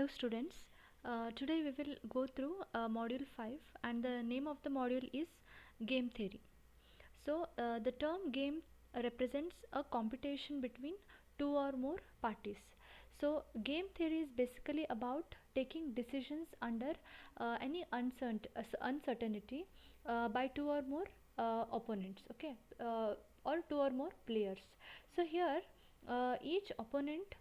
students. Today we will go through module 5 and the name of the module is game theory. The term game represents a competition between two or more parties. So game theory is basically about taking decisions under any uncertainty by two or more opponents, okay, or two or more players. So here each opponent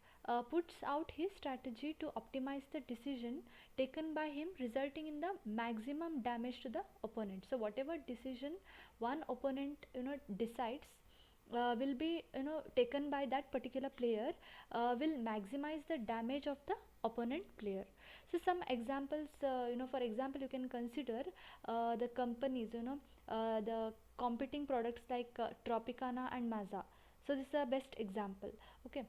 puts out his strategy to optimize the decision taken by him, resulting in the maximum damage to the opponent. So whatever decision one opponent decides will be taken by that particular player, will maximize the damage of the opponent player. So some examples, for example, you can consider the companies, the competing products like Tropicana and Mazda. So this is the best example. Okay.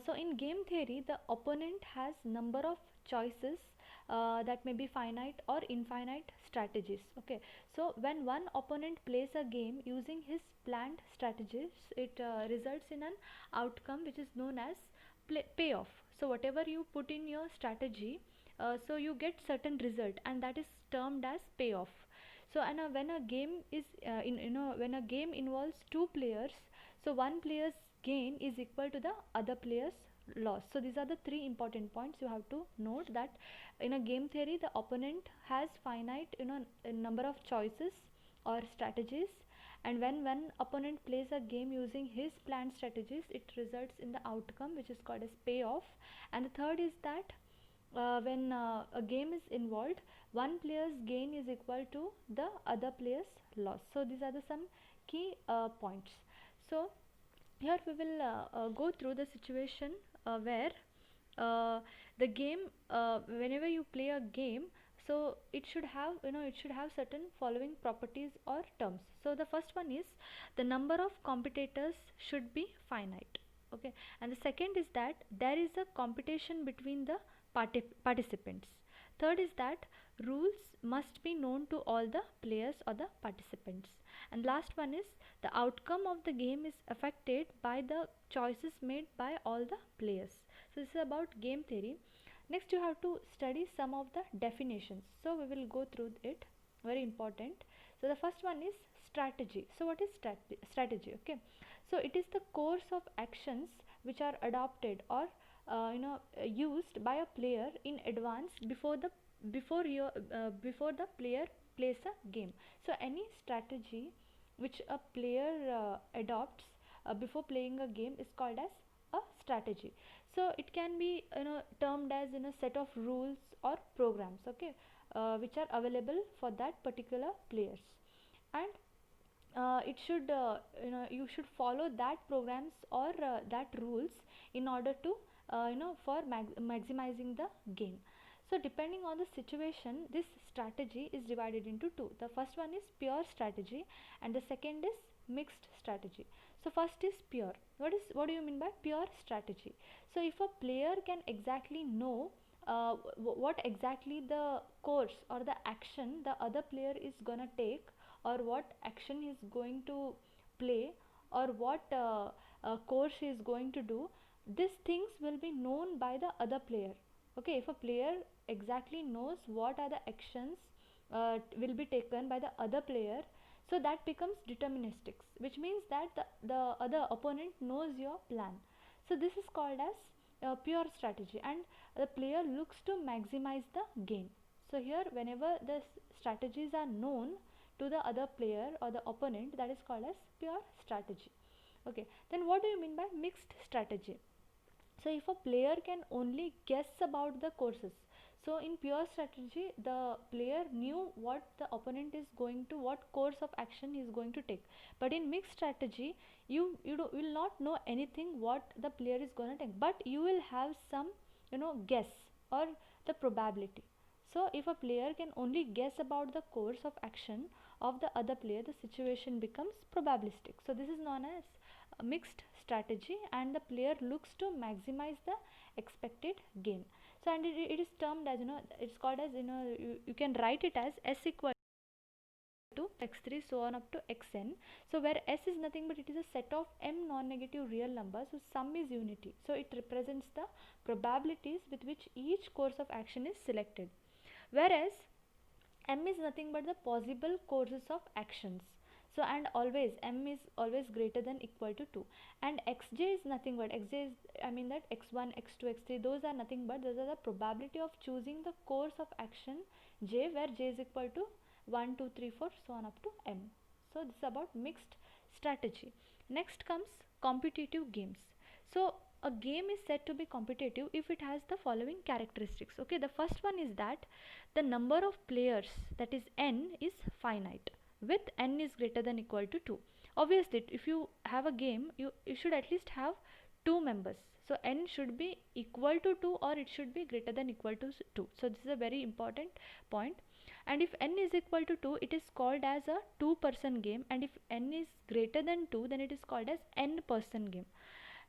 So in game theory, the opponent has number of choices that may be finite or infinite strategies. Okay, so when one opponent plays a game using his planned strategies, it results in an outcome which is known as payoff. So whatever you put in your strategy, so you get certain result, and that is termed as payoff. So and when a game is when a game involves two players, so one player's gain is equal to the other player's loss. So these are the three important points you have to note, that in a game theory the opponent has finite a number of choices or strategies, and when one opponent plays a game using his planned strategies, it results in the outcome which is called as payoff. And the third is that when a game is involved, one player's gain is equal to the other player's loss. So these are the some key points. So here we will go through the situation where uh, the game, whenever you play a game, so it should have it should have certain following properties or terms. So the first one is the number of competitors should be finite. Okay, and the second is that there is a competition between the participants. Third is that rules must be known to all the players or the participants. And last one is the outcome of the game is affected by the choices made by all the players. So this is about game theory. Next you have to study some of the definitions. So we will go through it, very important. So the first one is strategy. So what is strategy? Okay, so it is the course of actions which are adopted or used by a player in advance before the player plays a game. So any strategy which a player adopts before playing a game is called as a strategy. So it can be termed as set of rules or programs, okay, which are available for that particular players. And it should you should follow that programs or that rules in order to for maximizing the gain. So depending on the situation, this strategy is divided into two. The first one is pure strategy and the second is mixed strategy. So first is pure. What do you mean by pure strategy? So if a player can exactly know what exactly the course or the action the other player is gonna take, or what action he is going to play, or what course he is going to do, these things will be known by the other player. Okay, if a player exactly knows what are the actions will be taken by the other player, so that becomes deterministics, which means that the other opponent knows your plan. So this is called as pure strategy, and the player looks to maximize the gain. So here whenever the strategies are known to the other player or the opponent, that is called as pure strategy. Okay, then what do you mean by mixed strategy? So if a player can only guess about the courses, so in pure strategy the player knew what the opponent is going to, what course of action he is going to take. But in mixed strategy, will not know anything what the player is going to take, but you will have some guess or the probability. So if a player can only guess about the course of action of the other player, the situation becomes probabilistic. So this is known as a mixed strategy, and the player looks to maximize the expected gain. So and it is termed as it's called as you can write it as S equal to x3 so on up to xn. So where S is nothing but it is a set of m non-negative real numbers, so sum is unity, so it represents the probabilities with which each course of action is selected, whereas m is nothing but the possible courses of actions. So and always m is always greater than equal to 2, and xj is nothing but xj is, I mean that x1 x2 x3, those are nothing but those are the probability of choosing the course of action j, where j is equal to 1 2 3 4 so on up to m. So this is about mixed strategy. Next comes competitive games. So a game is said to be competitive if it has the following characteristics. Okay, the first one is that the number of players, that is n, is finite with n is greater than equal to 2. Obviously if you have a game, you should at least have 2 members, so n should be equal to 2 or it should be greater than equal to 2. So this is a very important point. And if n is equal to 2, it is called as a 2-person game, and if n is greater than 2, then it is called as n-person game.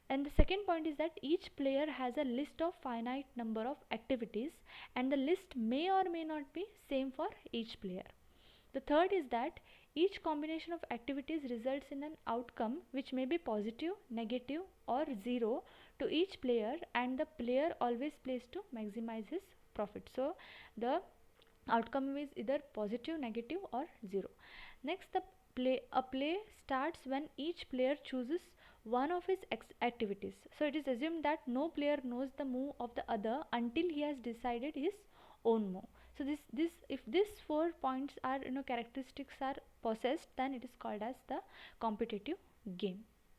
And the second point is that each player has a list of finite number of activities, and the list may or may not be same for each player. The third is that each combination of activities results in an outcome which may be positive, negative or 0 to each player, and the player always plays to maximize his profit. So the outcome is either positive, negative or 0. Next, a play starts when each player chooses one of his activities. So it is assumed that no player knows the move of the other until he has decided his own move. So this if these 4 points are, characteristics are possessed, then it is called as the competitive game.